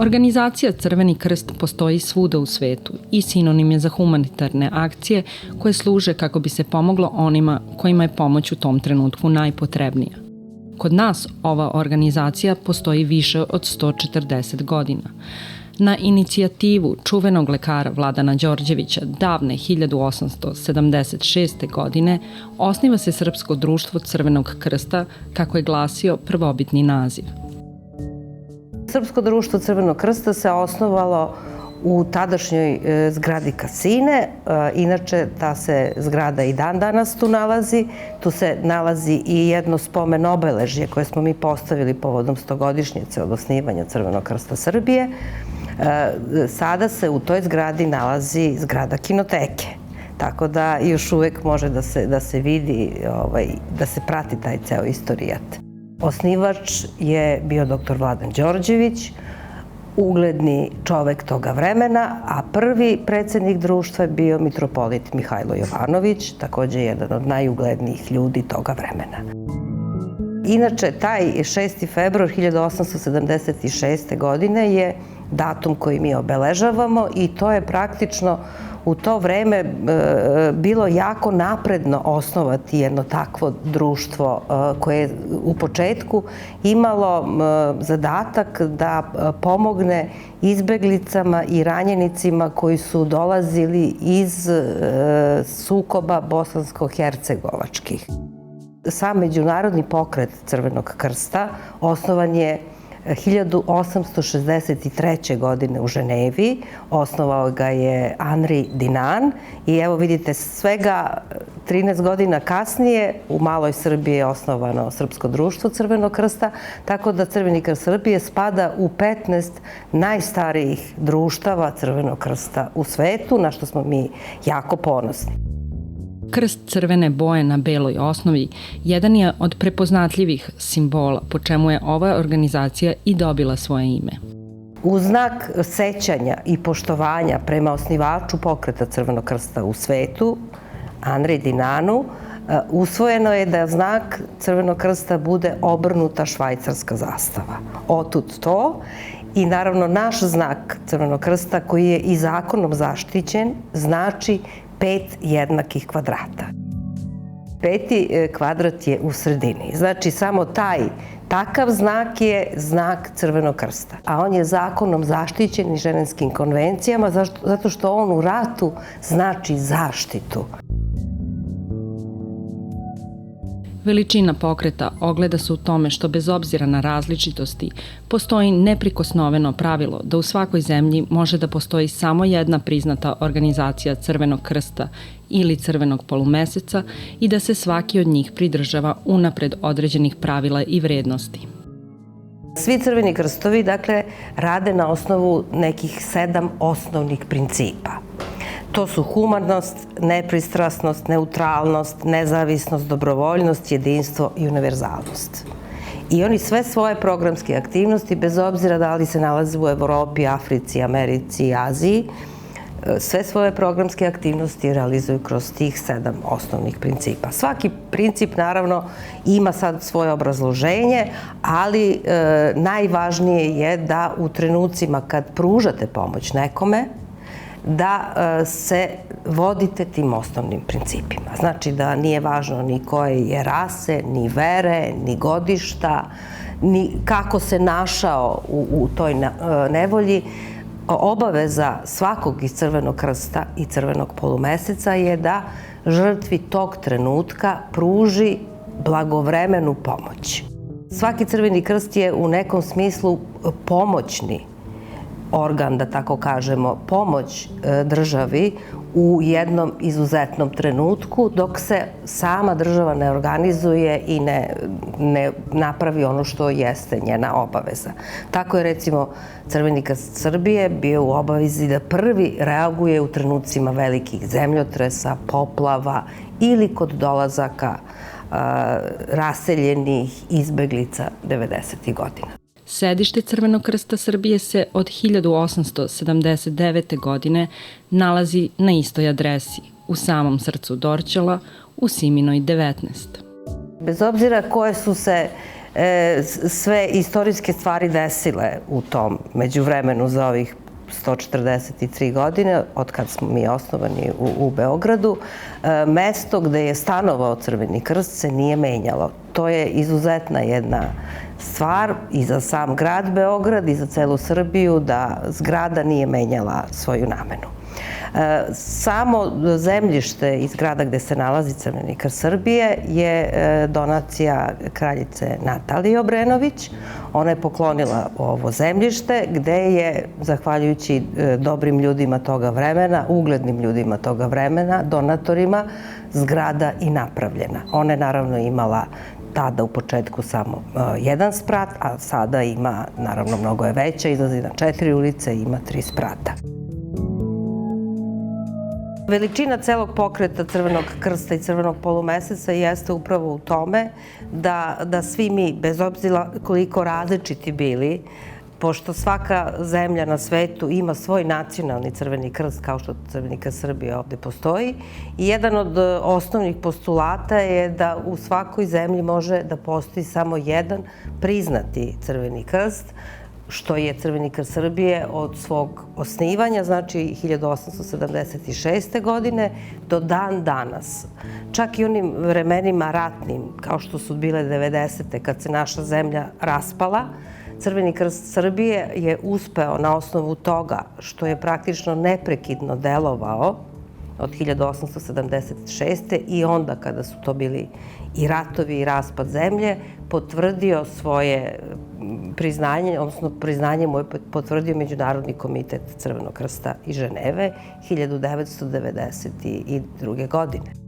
Organizacija Crveni krst postoji svuda u svetu i sinonim je za humanitarne akcije koje služe kako bi se pomoglo onima kojima je pomoć u tom trenutku najpotrebnija. Kod nas ova organizacija postoji više od 140 godina. Na inicijativu čuvenog lekara Vladana Đorđevića davne 1876. godine osniva se Srpsko društvo Crvenog krsta, kako je glasio prvobitni naziv. Srpsko društvo Crvenog krsta se osnovalo u tadašnjoj zgradi kasine. Inače, ta se zgrada i dan danas tu nalazi. Tu se nalazi i jedno spomen obeležje koje smo mi postavili povodom 100-godišnjice od osnivanja Crvenog krsta Srbije. Sada se u toj zgradi nalazi zgrada kinoteke. Tako da još uvek može da se vidi, da se prati taj ceo istorijat. Osnivač je bio dr. Vladan Đorđević, ugledni čovek toga vremena, a prvi predsednik društva je bio mitropolit Mihajlo Jovanović, takođe jedan od najuglednijih ljudi toga vremena. Inače, taj 6. februar 1876. godine je datum koji mi obeležavamo i to je praktično u to vreme bilo jako napredno osnovati jedno takvo društvo koje je u početku imalo zadatak da pomogne izbeglicama i ranjenicima koji su dolazili iz sukoba bosansko-hercegovačkih. Sam međunarodni pokret Crvenog krsta osnovan je 1863. godine u Ženevi. Osnovao ga je Henri Dunant i evo vidite, svega 13 godina kasnije u maloj Srbiji je osnovano Srpsko društvo Crvenog krsta, tako da Crveni krst Srbije spada u 15 najstarijih društava Crvenog krsta u svetu, na što smo mi jako ponosni. Krst crvene boje na beloj osnovi jedan je od prepoznatljivih simbola, po čemu je ova organizacija i dobila svoje ime. U znak sećanja i poštovanja prema osnivaču pokreta Crvenog krsta u svetu, Henri Dunantu, usvojeno je da znak Crvenog krsta bude obrnuta švajcarska zastava. Otud to. I naravno naš znak Crvenog krsta, koji je i zakonom zaštićen, znači 5 jednakih kvadrata. 5. kvadrat je u sredini. Znači, samo takav znak je znak Crvenog krsta. A on je zakonom zaštićen i Ženevskim konvencijama zato što on u ratu znači zaštitu. Veličina pokreta ogleda se u tome što bez obzira na različitosti postoji neprikosnoveno pravilo da u svakoj zemlji može da postoji samo jedna priznata organizacija Crvenog krsta ili Crvenog polumeseca i da se svaki od njih pridržava unapred određenih pravila i vrednosti. Svi crveni krstovi, dakle, rade na osnovu nekih 7 osnovnih principa. To su humanost, nepristrasnost, neutralnost, nezavisnost, dobrovoljnost, jedinstvo i univerzalnost. I oni sve svoje programske aktivnosti, bez obzira da li se nalaze u Evropi, Africi, Americi i Aziji, sve svoje programske aktivnosti realizuju kroz tih 7 osnovnih principa. Svaki princip, naravno, ima sad svoje obrazloženje, ali najvažnije je da u trenucima kad pružate pomoć nekome, da se vodite tim osnovnim principima. Znači da nije važno ni koje je rase, ni vere, ni godišta, ni kako se našao u toj nevolji. Obaveza svakog iz Crvenog krsta i Crvenog polumeseca je da žrtvi tog trenutka pruži blagovremenu pomoć. Svaki Crveni krst je u nekom smislu pomoćni organ, da tako kažemo, pomoć državi u jednom izuzetnom trenutku, dok se sama država ne organizuje i ne napravi ono što jeste njena obaveza. Tako je, recimo, Crveni krst Srbije bio u obavezi da prvi reaguje u trenucima velikih zemljotresa, poplava ili kod dolazaka raseljenih izbeglica 90. godina. Sedište Crvenog krsta Srbije se od 1879. godine nalazi na istoj adresi, u samom srcu Dorćola, u Siminoj 19. Bez obzira koje su se sve istorijske stvari desile u tom međuvremenu za ovih 143 godine, od kad smo mi osnovani u Beogradu. Mesto gde je stanovao Crveni krst se nije menjalo. To je izuzetna jedna stvar i za sam grad Beograd i za celu Srbiju, da zgrada nije menjala svoju namenu. Samo zemljište iz grada gde se nalazi Crveni krst Srbije je donacija kraljice Natalije Obrenović. Ona je poklonila ovo zemljište gde je, zahvaljujući dobrim ljudima toga vremena, uglednim ljudima toga vremena, donatorima, zgrada i napravljena. Ona je naravno imala tada u početku samo jedan sprat, a sada ima, naravno mnogo je veća, izlazi na 4 ulice i ima 3 sprata. Veličina celog pokreta Crvenog krsta i Crvenog polumeseca jeste upravo u tome da svi mi, bez obzira koliko različiti bili, pošto svaka zemlja na svetu ima svoj nacionalni Crveni krst, kao što Crveni krst Srbije ovde postoji, i jedan od osnovnih postulata je da u svakoj zemlji može da postoji samo jedan priznati Crveni krst, što je Crveni krst Srbije od svog osnivanja, znači 1876. godine, do dan danas. Čak i onim vremenima ratnim, kao što su bile 90. kad se naša zemlja raspala, Crveni krst Srbije je uspeo na osnovu toga što je praktično neprekidno delovao od 1876. i onda kada su to bili i ratovi i raspad zemlje, potvrdio svoje priznanje, odnosno priznanje mu je potvrdio Međunarodni komitet Crvenog krsta iz Ženeve 1992. godine.